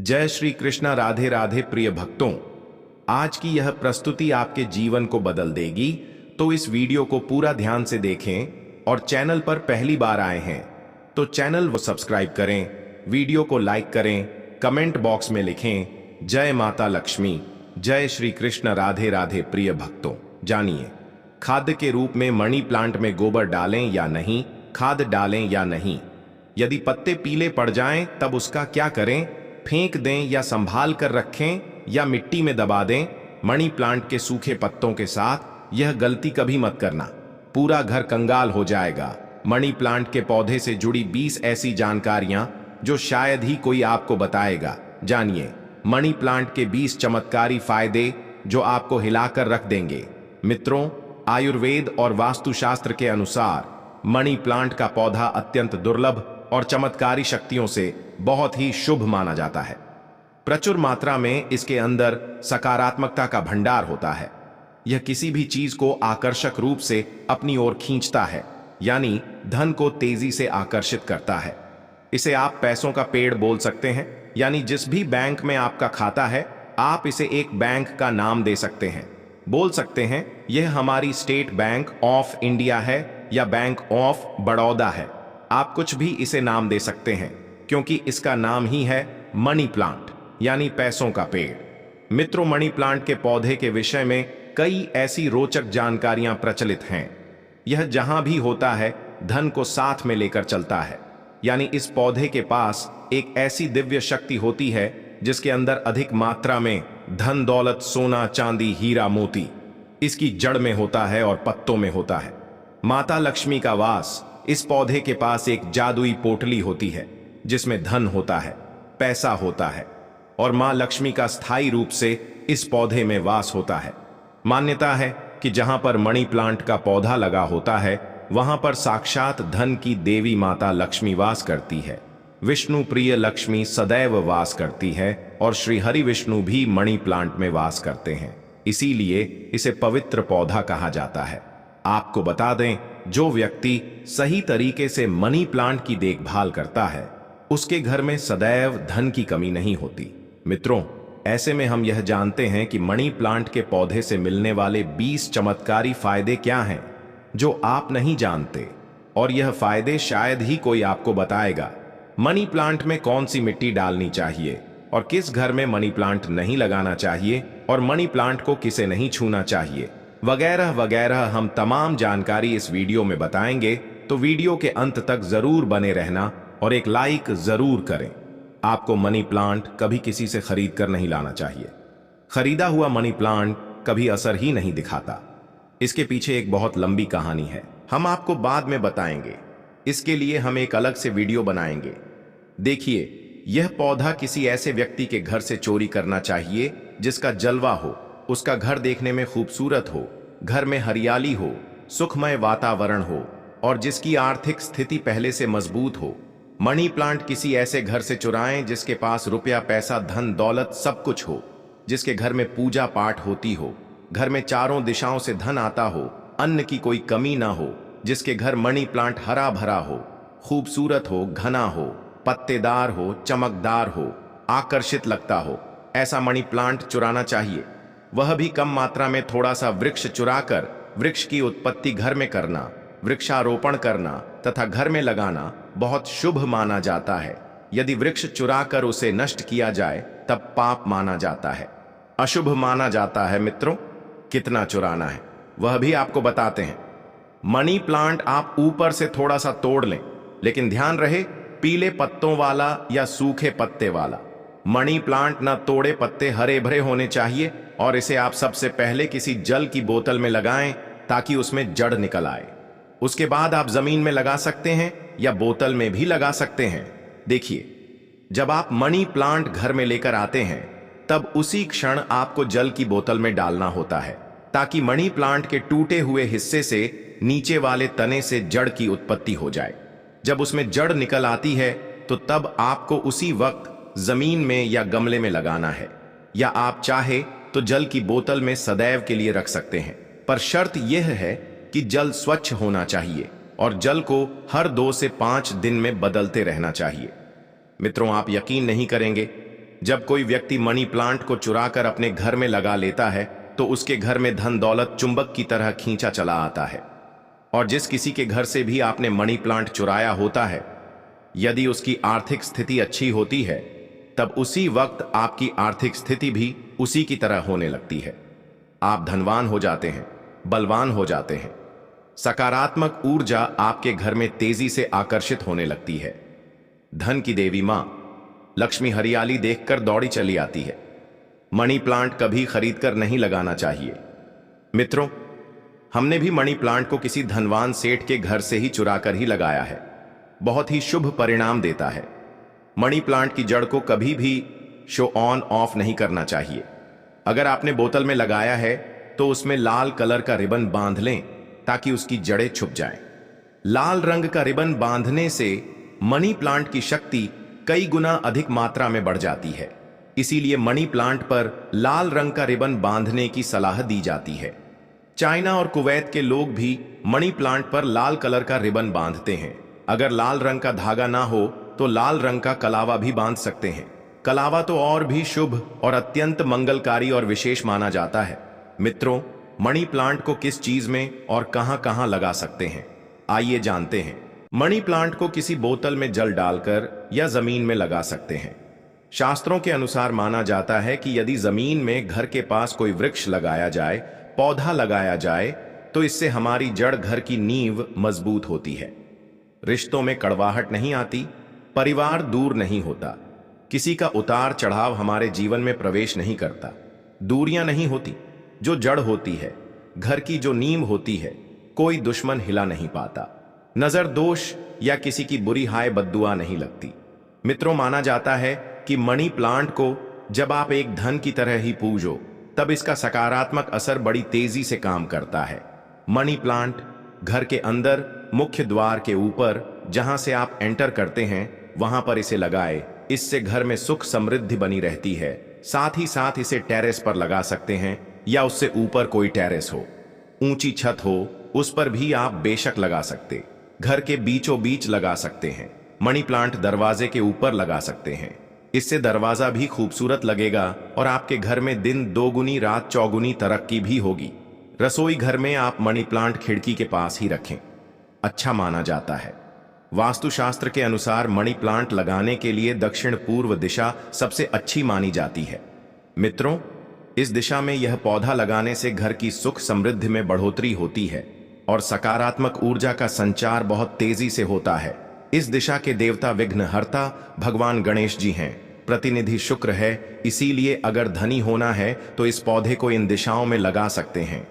जय श्री कृष्णा। राधे राधे प्रिय भक्तों, आज की यह प्रस्तुति आपके जीवन को बदल देगी, तो इस वीडियो को पूरा ध्यान से देखें और चैनल पर पहली बार आए हैं तो चैनल को सब्सक्राइब करें, वीडियो को लाइक करें, कमेंट बॉक्स में लिखें जय माता लक्ष्मी, जय श्री कृष्ण। राधे राधे प्रिय भक्तों, जानिए खाद्य के रूप में मनी प्लांट में गोबर डालें या नहीं, खाद डालें या नहीं, यदि पत्ते पीले पड़ जाएं तब उसका क्या करें, फेंक दें या संभाल कर रखें या मिट्टी में दबा दें। मनी प्लांट के सूखे पत्तों के साथ यह गलती कभी मत करना, पूरा घर कंगाल हो जाएगा। मनी प्लांट के पौधे से जुड़ी 20 ऐसी जानकारियां जो शायद ही कोई आपको बताएगा। जानिए मनी प्लांट के 20 चमत्कारी फायदे जो आपको हिलाकर रख देंगे। मित्रों, आयुर्वेद और वास्तुशास्त्र के अनुसार मनी प्लांट का पौधा अत्यंत दुर्लभ और चमत्कारी शक्तियों से बहुत ही शुभ माना जाता है। प्रचुर मात्रा में इसके अंदर सकारात्मकता का भंडार होता है। यह किसी भी चीज को आकर्षक रूप से अपनी ओर खींचता है, यानी धन को तेजी से आकर्षित करता है। इसे आप पैसों का पेड़ बोल सकते हैं, यानी जिस भी बैंक में आपका खाता है आप इसे एक बैंक का नाम दे सकते हैं। बोल सकते हैं यह हमारी स्टेट बैंक ऑफ इंडिया है या बैंक ऑफ बड़ौदा है। आप कुछ भी इसे नाम दे सकते हैं क्योंकि इसका नाम ही है मनी प्लांट, यानी पैसों का पेड़। मित्रों, मनी प्लांट के पौधे के विषय में कई ऐसी रोचक जानकारियां प्रचलित हैं। यह जहां भी होता है धन को साथ में लेकर चलता है, यानी इस पौधे के पास एक ऐसी दिव्य शक्ति होती है जिसके अंदर अधिक मात्रा में धन दौलत, सोना चांदी, हीरा मोती इसकी जड़ में होता है और पत्तों में होता है। माता लक्ष्मी का वास इस पौधे के पास एक जादुई पोटली होती है जिसमें धन होता है, पैसा होता है और मां लक्ष्मी का स्थायी रूप से इस पौधे में वास होता है। मान्यता है कि जहां पर मनी प्लांट का पौधा लगा होता है वहां पर साक्षात धन की देवी माता लक्ष्मी वास करती है। विष्णु प्रिय लक्ष्मी सदैव वास करती है और श्री हरि विष्णु भी मनी प्लांट में वास करते हैं, इसीलिए इसे पवित्र पौधा कहा जाता है। आपको बता दें, जो व्यक्ति सही तरीके से मनी प्लांट की देखभाल करता है उसके घर में सदैव धन की कमी नहीं होती। मित्रों, ऐसे में हम यह जानते हैं कि मनी प्लांट के पौधे से मिलने वाले 20 चमत्कारी फायदे क्या हैं जो आप नहीं जानते, और यह फायदे शायद ही कोई आपको बताएगा। मनी प्लांट में कौन सी मिट्टी डालनी चाहिए और किस घर में मनी प्लांट नहीं लगाना चाहिए और मनी प्लांट को किसे नहीं छूना चाहिए, वगैरह वगैरह हम तमाम जानकारी इस वीडियो में बताएंगे, तो वीडियो के अंत तक जरूर बने रहना और एक लाइक जरूर करें। आपको मनी प्लांट कभी किसी से खरीद कर नहीं लाना चाहिए। खरीदा हुआ मनी प्लांट कभी असर ही नहीं दिखाता। इसके पीछे एक बहुत लंबी कहानी है, हम आपको बाद में बताएंगे। इसके लिए हम एक अलग से वीडियो बनाएंगे। देखिए, यह पौधा किसी ऐसे व्यक्ति के घर से चोरी करना चाहिए जिसका जलवा हो, उसका घर देखने में खूबसूरत हो, घर में हरियाली हो, सुखमय वातावरण हो और जिसकी आर्थिक स्थिति पहले से मजबूत हो। मनी प्लांट किसी ऐसे घर से चुराएं जिसके पास रुपया, पैसा, धन दौलत सब कुछ हो, जिसके घर में पूजा पाठ होती हो, घर में चारों दिशाओं से धन आता हो, अन्न की कोई कमी ना हो, जिसके घर मनी प्लांट हरा भरा हो, खूबसूरत हो, घना हो, पत्तेदार हो, चमकदार हो, आकर्षित लगता हो, ऐसा मनी प्लांट चुराना चाहिए। वह भी कम मात्रा में। थोड़ा सा वृक्ष चुराकर वृक्ष की उत्पत्ति घर में करना, वृक्षारोपण करना तथा घर में लगाना बहुत शुभ माना जाता है। यदि वृक्ष चुराकर उसे नष्ट किया जाए तब पाप माना जाता है, अशुभ माना जाता है। मित्रों, कितना चुराना है वह भी आपको बताते हैं। मनी प्लांट आप ऊपर से थोड़ा सा तोड़ लें, लेकिन ध्यान रहे पीले पत्तों वाला या सूखे पत्ते वाला। मनी प्लांट न तोड़े पत्ते हरे भरे होने चाहिए और इसे आप सबसे पहले किसी जल की बोतल में लगाएं ताकि उसमें जड़ निकल आए। उसके बाद आप जमीन में लगा सकते हैं या बोतल में भी लगा सकते हैं। देखिए, जब आप मनी प्लांट घर में लेकर आते हैं तब उसी क्षण आपको जल की बोतल में डालना होता है ताकि मनी प्लांट के टूटे हुए हिस्से से नीचे वाले तने से जड़ की उत्पत्ति हो जाए। जब उसमें जड़ निकल आती है तो तब आपको उसी वक्त जमीन में या गमले में लगाना है, या आप चाहे तो जल की बोतल में सदैव के लिए रख सकते हैं। पर शर्त यह है कि जल स्वच्छ होना चाहिए और जल को हर 2 से 5 दिन में बदलते रहना चाहिए। मित्रों, आप यकीन नहीं करेंगे, जब कोई व्यक्ति मनी प्लांट को चुराकर अपने घर में लगा लेता है तो उसके घर में धन दौलत चुंबक की तरह खींचा चला आता है। और जिस किसी के घर से भी आपने मनी प्लांट चुराया होता है, यदि उसकी आर्थिक स्थिति अच्छी होती है तब उसी वक्त आपकी आर्थिक स्थिति भी उसी की तरह होने लगती है। आप धनवान हो जाते हैं, बलवान हो जाते हैं। सकारात्मक ऊर्जा आपके घर में तेजी से आकर्षित होने लगती है। धन की देवी मां लक्ष्मी हरियाली देखकर दौड़ी चली आती है। मनी प्लांट कभी खरीदकर नहीं लगाना चाहिए। मित्रों, हमने भी मनी प्लांट को किसी धनवान सेठ के घर से ही चुराकर ही लगाया है। बहुत ही शुभ परिणाम देता है। मनी प्लांट की जड़ को कभी भी शो ऑन ऑफ नहीं करना चाहिए। अगर आपने बोतल में लगाया है तो उसमें लाल कलर का रिबन बांध लें ताकि उसकी जड़ें छुप जाएं। लाल रंग का रिबन बांधने से मनी प्लांट की शक्ति कई गुना अधिक मात्रा में बढ़ जाती है। इसीलिए मनी प्लांट पर लाल रंग का रिबन बांधने की सलाह दी जाती है। चाइना और कुवैत के लोग भी मनी प्लांट पर लाल कलर का रिबन बांधते हैं। अगर लाल रंग का धागा ना हो तो लाल रंग का कलावा भी बांध सकते हैं। कलावा तो और भी शुभ और अत्यंत मंगलकारी और विशेष माना जाता है। मित्रों, मनी प्लांट को किस चीज में और कहां कहां लगा सकते हैं, आइए जानते हैं। मनी प्लांट को किसी बोतल में जल डालकर या जमीन में लगा सकते हैं। शास्त्रों के अनुसार माना जाता है कि यदि जमीन में घर के पास कोई वृक्ष लगाया जाए, पौधा लगाया जाए, तो इससे हमारी जड़ घर की नींव मजबूत होती है। रिश्तों में कड़वाहट नहीं आती, परिवार दूर नहीं होता, किसी का उतार चढ़ाव हमारे जीवन में प्रवेश नहीं करता, दूरियां नहीं होती। जो जड़ होती है, घर की जो नींव होती है, कोई दुश्मन हिला नहीं पाता। नजर दोष या किसी की बुरी हाय बद्दुआ नहीं लगती। मित्रों, माना जाता है कि मनी प्लांट को जब आप एक धन की तरह ही पूजो तब इसका सकारात्मक असर बड़ी तेजी से काम करता है। मनी प्लांट घर के अंदर मुख्य द्वार के ऊपर जहां से आप एंटर करते हैं वहां पर इसे लगाए। इससे घर में सुख समृद्धि बनी रहती है। साथ ही साथ इसे टेरेस पर लगा सकते हैं या उससे ऊपर कोई टेरेस हो, ऊंची छत हो, उस पर भी आप बेशक लगा सकते। घर के बीचों बीच लगा सकते हैं। मनी प्लांट दरवाजे के ऊपर लगा सकते हैं। इससे दरवाजा भी खूबसूरत लगेगा और आपके घर में दिन दोगुनी रात चौगुनी तरक्की भी होगी। रसोई घर में आप मनी प्लांट खिड़की के पास ही रखें, अच्छा माना जाता है। वास्तुशास्त्र के अनुसार मनी प्लांट लगाने के लिए दक्षिण पूर्व दिशा सबसे अच्छी मानी जाती है। मित्रों, इस दिशा में यह पौधा लगाने से घर की सुख समृद्धि में बढ़ोतरी होती है और सकारात्मक ऊर्जा का संचार बहुत तेजी से होता है। इस दिशा के देवता विघ्नहर्ता भगवान गणेश जी हैं। प्रतिनिधि शुक्र है, इसीलिए अगर धनी होना है तो इस पौधे को इन दिशाओं में लगा सकते हैं।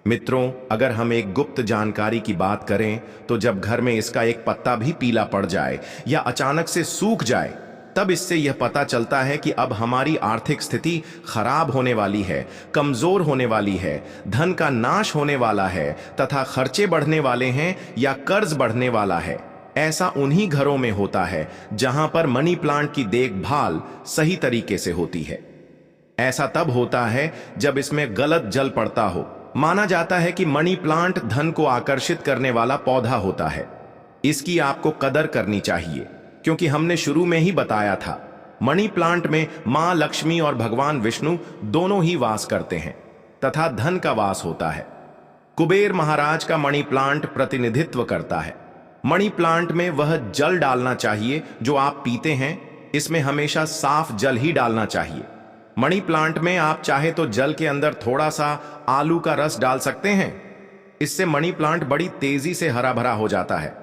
मित्रों, अगर हम एक गुप्त जानकारी की बात करें तो जब घर में इसका एक पत्ता भी पीला पड़ जाए या अचानक से सूख जाए, तब इससे यह पता चलता है कि अब हमारी आर्थिक स्थिति खराब होने वाली है, कमजोर होने वाली है, धन का नाश होने वाला है तथा खर्चे बढ़ने वाले हैं या कर्ज बढ़ने वाला है। ऐसा उन्हीं घरों में होता है जहां पर मनी प्लांट की देखभाल सही तरीके से होती है। ऐसा तब होता है जब इसमें गलत जल पड़ता हो। माना जाता है कि मनी प्लांट धन को आकर्षित करने वाला पौधा होता है। इसकी आपको कदर करनी चाहिए, क्योंकि हमने शुरू में ही बताया था, मनी प्लांट में मां लक्ष्मी और भगवान विष्णु दोनों ही वास करते हैं तथा धन का वास होता है। कुबेर महाराज का मनी प्लांट प्रतिनिधित्व करता है। मनी प्लांट में वह जल डालना चाहिए जो आप पीते हैं। इसमें हमेशा साफ जल ही डालना चाहिए। मनी प्लांट में आप चाहे तो जल के अंदर थोड़ा सा आलू का रस डाल सकते हैं। इससे मनी प्लांट बड़ी तेजी से हरा भरा हो जाता है।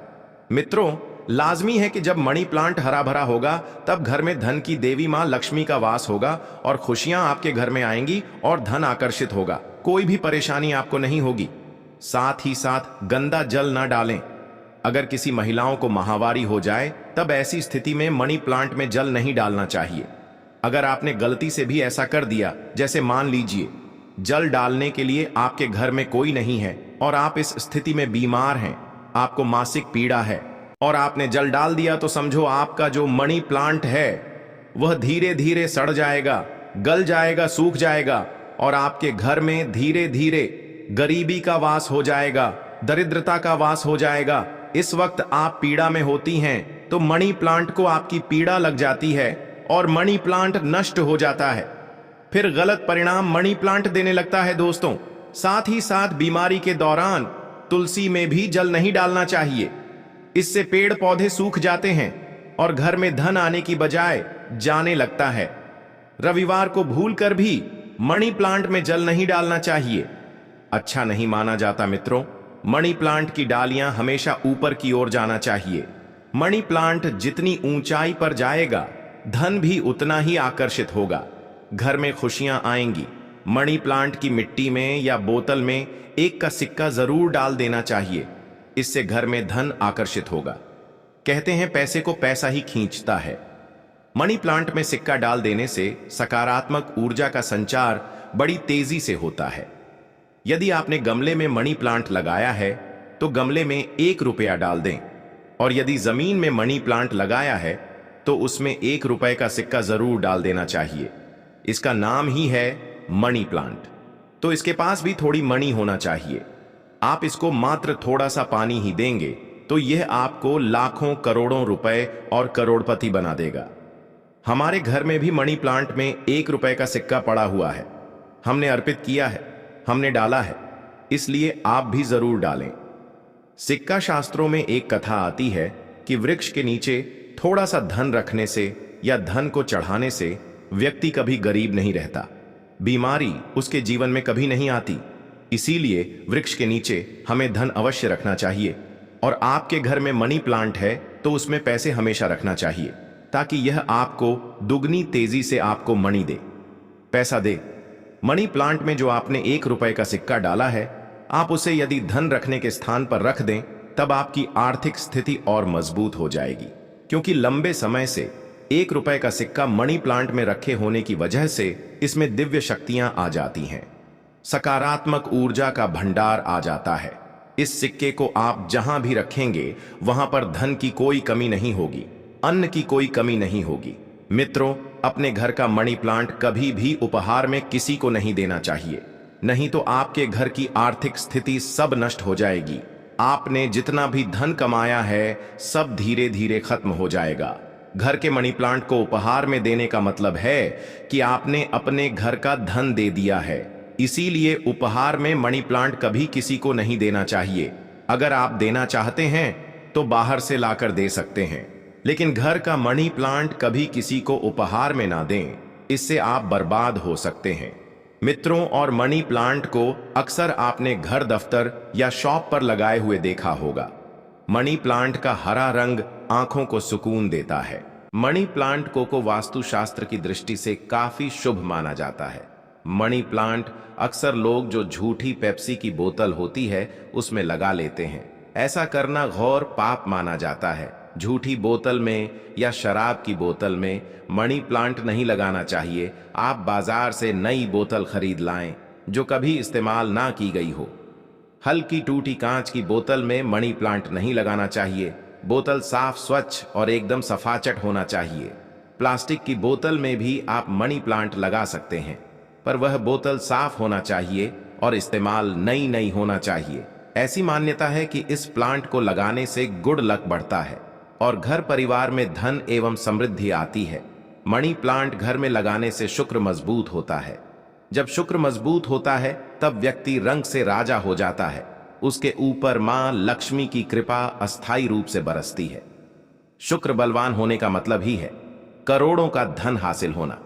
मित्रों, लाजमी है कि जब मनी प्लांट हरा भरा होगा तब घर में धन की देवी मां लक्ष्मी का वास होगा और खुशियां आपके घर में आएंगी और धन आकर्षित होगा। कोई भी परेशानी आपको नहीं होगी। साथ ही साथ गंदा जल ना डालें। अगर किसी महिलाओं को माहवारी हो जाए तब ऐसी स्थिति में मनी प्लांट में जल नहीं डालना चाहिए। अगर आपने गलती से भी ऐसा कर दिया, जैसे मान लीजिए जल डालने के लिए आपके घर में कोई नहीं है और आप इस स्थिति में बीमार हैं, आपको मासिक पीड़ा है और आपने जल डाल दिया, तो समझो आपका जो मनी प्लांट है वह धीरे धीरे सड़ जाएगा, गल जाएगा, सूख जाएगा और आपके घर में धीरे धीरे गरीबी का वास हो जाएगा, दरिद्रता का वास हो जाएगा। इस वक्त आप पीड़ा में होती हैं तो मनी प्लांट को आपकी पीड़ा लग जाती है और मनी प्लांट नष्ट हो जाता है। फिर गलत परिणाम मनी प्लांट देने लगता है दोस्तों। साथ ही साथ बीमारी के दौरान तुलसी में भी जल नहीं डालना चाहिए। इससे पेड़ पौधे सूख जाते हैं और घर में धन आने की बजाय जाने लगता है। रविवार को भूलकर भी मनी प्लांट में जल नहीं डालना चाहिए, अच्छा नहीं माना जाता मित्रों। मनी प्लांट की डालियां हमेशा ऊपर की ओर जाना चाहिए। मनी प्लांट जितनी ऊंचाई पर जाएगा, धन भी उतना ही आकर्षित होगा। घर में खुशियां आएंगी। मनी प्लांट की मिट्टी में या बोतल में 1 का सिक्का जरूर डाल देना चाहिए, इससे घर में धन आकर्षित होगा। कहते हैं पैसे को पैसा ही खींचता है। मनी प्लांट में सिक्का डाल देने से सकारात्मक ऊर्जा का संचार बड़ी तेजी से होता है। यदि आपने गमले में मनी प्लांट लगाया है तो गमले में 1 रुपया डाल दें, और यदि जमीन में मनी प्लांट लगाया है तो उसमें 1 रुपए का सिक्का जरूर डाल देना चाहिए। इसका नाम ही है मनी प्लांट, तो इसके पास भी थोड़ी मनी होना चाहिए। आप इसको मात्र थोड़ा सा पानी ही देंगे तो यह आपको लाखों करोड़ों रुपए और करोड़पति बना देगा। हमारे घर में भी मनी प्लांट में 1 रुपए का सिक्का पड़ा हुआ है। हमने अर्पित किया है, हमने डाला है, इसलिए आप भी जरूर डालें। सिक्का शास्त्रों में एक कथा आती है कि वृक्ष के नीचे थोड़ा सा धन रखने से या धन को चढ़ाने से व्यक्ति कभी गरीब नहीं रहता, बीमारी उसके जीवन में कभी नहीं आती। इसीलिए वृक्ष के नीचे हमें धन अवश्य रखना चाहिए। और आपके घर में मनी प्लांट है तो उसमें पैसे हमेशा रखना चाहिए, ताकि यह आपको दुगनी तेजी से आपको मनी दे, पैसा दे। मनी प्लांट में जो आपने 1 रुपए का सिक्का डाला है, आप उसे यदि धन रखने के स्थान पर रख दें, तब आपकी आर्थिक स्थिति और मजबूत हो जाएगी, क्योंकि लंबे समय से 1 रुपए का सिक्का मनी प्लांट में रखे होने की वजह से इसमें दिव्य शक्तियां आ जाती हैं, सकारात्मक ऊर्जा का भंडार आ जाता है। इस सिक्के को आप जहां भी रखेंगे वहां पर धन की कोई कमी नहीं होगी, अन्न की कोई कमी नहीं होगी। मित्रों, अपने घर का मनी प्लांट कभी भी उपहार में किसी को नहीं देना चाहिए, नहीं तो आपके घर की आर्थिक स्थिति सब नष्ट हो जाएगी। आपने जितना भी धन कमाया है सब धीरे धीरे खत्म हो जाएगा। घर के मनी प्लांट को उपहार में देने का मतलब है कि आपने अपने घर का धन दे दिया है। इसीलिए उपहार में मनी प्लांट कभी किसी को नहीं देना चाहिए। अगर आप देना चाहते हैं तो बाहर से लाकर दे सकते हैं, लेकिन घर का मनी प्लांट कभी किसी को उपहार में ना दें, इससे आप बर्बाद हो सकते हैं। मित्रों, और मनी प्लांट को अक्सर आपने घर, दफ्तर या शॉप पर लगाए हुए देखा होगा। मनी प्लांट का हरा रंग आंखों को सुकून देता है। मनी प्लांट को वास्तुशास्त्र की दृष्टि से काफी शुभ माना जाता है। मनी प्लांट अक्सर लोग जो झूठी पेप्सी की बोतल होती है उसमें लगा लेते हैं। ऐसा करना घोर पाप माना जाता है। झूठी बोतल में या शराब की बोतल में मनी प्लांट नहीं लगाना चाहिए। आप बाजार से नई बोतल खरीद लाएं जो कभी इस्तेमाल ना की गई हो। हल्की टूटी कांच की बोतल में मनी प्लांट नहीं लगाना चाहिए। बोतल साफ, स्वच्छ और एकदम सफाचट होना चाहिए। प्लास्टिक की बोतल में भी आप मनी प्लांट लगा सकते हैं, पर वह बोतल साफ होना चाहिए और इस्तेमाल नई होना चाहिए। ऐसी मान्यता है कि इस प्लांट को लगाने से गुड लक बढ़ता है और घर परिवार में धन एवं समृद्धि आती है। मनी प्लांट घर में लगाने से शुक्र मजबूत होता है। जब शुक्र मजबूत होता है तब व्यक्ति रंग से राजा हो जाता है। उसके ऊपर मां लक्ष्मी की कृपा अस्थायी रूप से बरसती है। शुक्र बलवान होने का मतलब ही है करोड़ों का धन हासिल होना।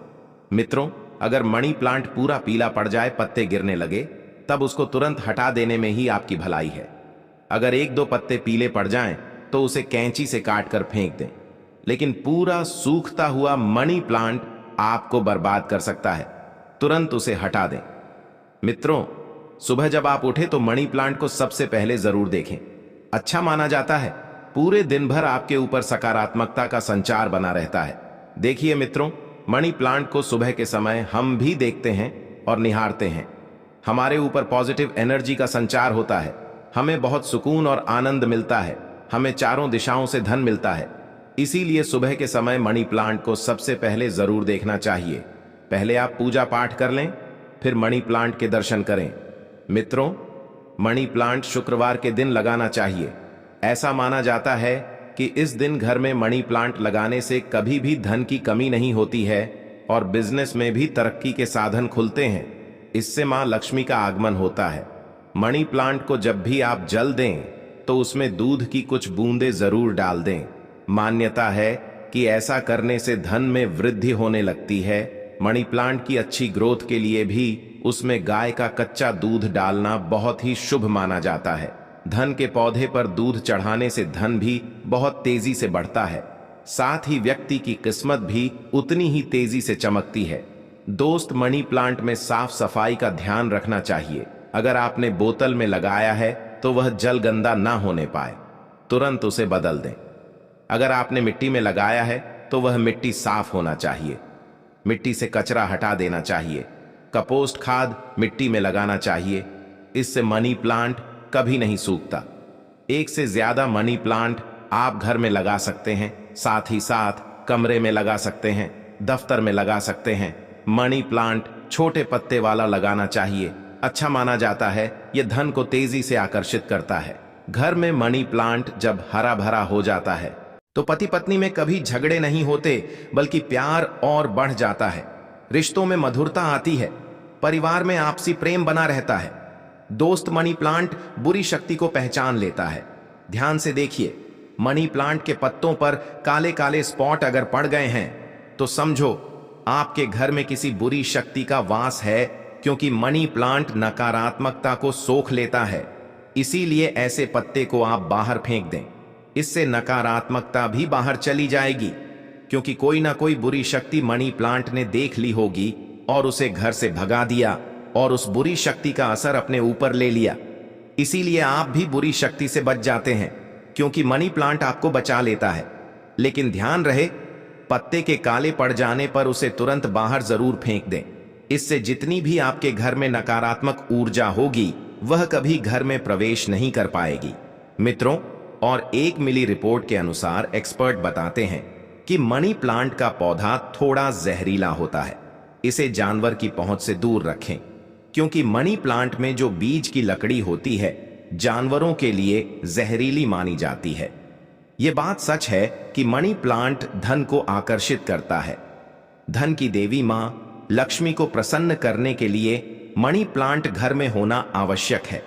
मित्रों, अगर मनी प्लांट पूरा पीला पड़ जाए, पत्ते गिरने लगे, तब उसको तुरंत हटा देने में ही आपकी भलाई है। अगर 1-2 पत्ते पीले पड़ जाएं तो उसे कैंची से काट कर फेंक दें, लेकिन पूरा सूखता हुआ मनी प्लांट आपको बर्बाद कर सकता है। तुरंत उसे हटा दें। मित्रों, सुबह जब आप उठे तो मनी प्लांट को सबसे पहले जरूर देखें। अच्छा माना जाता है, पूरे दिन भर आपके ऊपर सकारात्मकता का संचार बना रहता है। देखिए मित्रों, मनी प्लांट को सुबह के समय हम भी देखते हैं और निहारते हैं। हमारे ऊपर पॉजिटिव एनर्जी का संचार होता है। हमें बहुत सुकून और आनंद मिलता है। हमें चारों दिशाओं से धन मिलता है। इसीलिए सुबह के समय मनी प्लांट को सबसे पहले जरूर देखना चाहिए। पहले आप पूजा पाठ कर लें, फिर मनी प्लांट के दर्शन करें। मित्रों, मनी प्लांट शुक्रवार के दिन लगाना चाहिए। ऐसा माना जाता है कि इस दिन घर में मनी प्लांट लगाने से कभी भी धन की कमी नहीं होती है और बिजनेस में भी तरक्की के साधन खुलते हैं। इससे मां लक्ष्मी का आगमन होता है। मनी प्लांट को जब भी आप जल दें तो उसमें दूध की कुछ बूंदें जरूर डाल दें। मान्यता है कि ऐसा करने से धन में वृद्धि होने लगती है। मनी प्लांट की अच्छी ग्रोथ के लिए भी उसमें गाय का कच्चा दूध डालना बहुत ही शुभ माना जाता है। धन के पौधे पर दूध चढ़ाने से धन भी बहुत तेजी से बढ़ता है, साथ ही व्यक्ति की किस्मत भी उतनी ही तेजी से चमकती है। दोस्त, मनी प्लांट में साफ सफाई का ध्यान रखना चाहिए। अगर आपने बोतल में लगाया है तो वह जल गंदा ना होने पाए, तुरंत उसे बदल दें। अगर आपने मिट्टी में लगाया है तो वह मिट्टी साफ होना चाहिए। मिट्टी से कचरा हटा देना चाहिए। कंपोस्ट खाद मिट्टी में लगाना चाहिए। इससे मनी प्लांट कभी नहीं सूखता। एक से ज्यादा मनी प्लांट आप घर में लगा सकते हैं, साथ ही साथ कमरे में लगा सकते हैं, दफ्तर में लगा सकते हैं। मनी प्लांट छोटे पत्ते वाला लगाना चाहिए। अच्छा माना जाता है, यह धन को तेजी से आकर्षित करता है। घर में मनी प्लांट जब हरा भरा हो जाता है तो पति पत्नी में कभी झगड़े नहीं होते, बल्कि प्यार और बढ़ जाता है। रिश्तों में मधुरता आती है। परिवार में आपसी प्रेम बना रहता है। दोस्त, मनी प्लांट बुरी शक्ति को पहचान लेता है। ध्यान से देखिए, मनी प्लांट के पत्तों पर काले काले स्पॉट अगर पड़ गए हैं तो समझो आपके घर में किसी बुरी शक्ति का वास है, क्योंकि मनी प्लांट नकारात्मकता को सोख लेता है। इसीलिए ऐसे पत्ते को आप बाहर फेंक दें। इससे नकारात्मकता भी बाहर चली जाएगी, क्योंकि कोई ना कोई बुरी शक्ति मनी प्लांट ने देख ली होगी और उसे घर से भगा दिया और उस बुरी शक्ति का असर अपने ऊपर ले लिया। इसीलिए आप भी बुरी शक्ति से बच जाते हैं, क्योंकि मनी प्लांट आपको बचा लेता है। लेकिन ध्यान रहे, पत्ते के काले पड़ जाने पर उसे तुरंत बाहर जरूर फेंक दें। इससे जितनी भी आपके घर में नकारात्मक ऊर्जा होगी वह कभी घर में प्रवेश नहीं कर पाएगी। मित्रों, और एक मिली रिपोर्ट के अनुसार एक्सपर्ट बताते हैं कि मनी प्लांट का पौधा थोड़ा जहरीला होता है। इसे जानवर की पहुंच से दूर रखें, क्योंकि मनी प्लांट में जो बीज की लकड़ी होती है जानवरों के लिए जहरीली मानी जाती है। यह बात सच है कि मनी प्लांट धन को आकर्षित करता है। धन की देवी मां लक्ष्मी को प्रसन्न करने के लिए मनी प्लांट घर में होना आवश्यक है।